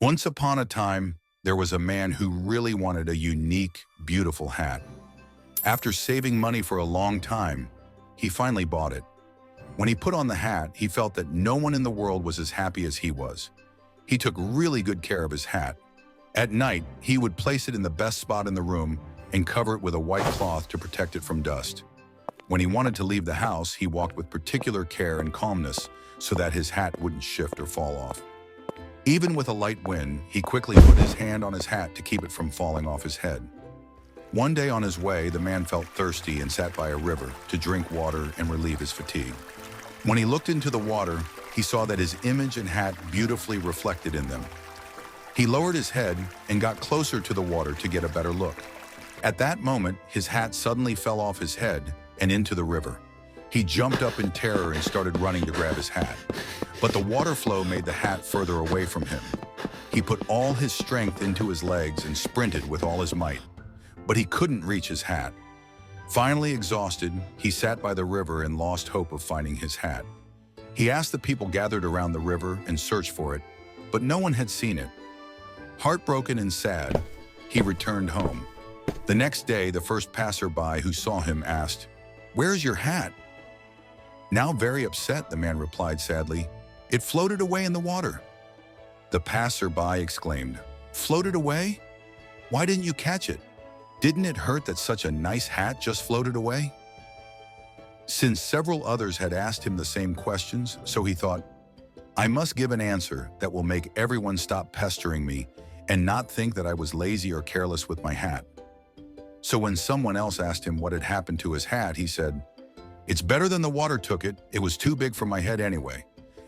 Once upon a time, there was a man who really wanted a unique, beautiful hat. After saving money for a long time, he finally bought it. When he put on the hat, he felt that no one in the world was as happy as he was. He took really good care of his hat. At night, he would place it in the best spot in the room and cover it with a white cloth to protect it from dust. When he wanted to leave the house, he walked with particular care and calmness so that his hat wouldn't shift or fall off. Even with a light wind, he quickly put his hand on his hat to keep it from falling off his head. One day on his way, the man felt thirsty and sat by a river to drink water and relieve his fatigue. When he looked into the water, he saw that his image and hat beautifully reflected in them. He lowered his head and got closer to the water to get a better look. At that moment, his hat suddenly fell off his head and into the river. He jumped up in terror and started running to grab his hat. But the water flow made the hat further away from him. He put all his strength into his legs and sprinted with all his might. But he couldn't reach his hat. Finally exhausted, he sat by the river and lost hope of finding his hat. He asked the people gathered around the river and searched for it, but no one had seen it. Heartbroken and sad, he returned home. The next day, the first passerby who saw him asked, "Where's your hat?" Now very upset, the man replied sadly, "It floated away in the water." The passerby exclaimed, "Floated away? Why didn't you catch it? Didn't it hurt that such a nice hat just floated away?" Since several others had asked him the same questions, so he thought, "I must give an answer that will make everyone stop pestering me and not think that I was lazy or careless with my hat." So when someone else asked him what had happened to his hat, he said, "It's better than the water took it. It was too big for my head anyway.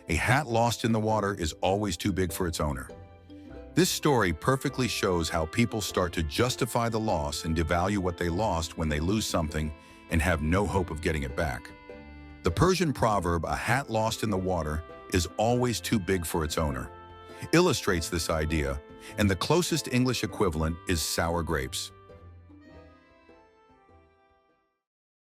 A hat lost in the water is always too big for its owner." This story perfectly shows how people start to justify the loss and devalue what they lost when they lose something and have no hope of getting it back. The Persian proverb, "A hat lost in the water is always too big for its owner," illustrates this idea, and the closest English equivalent is sour grapes.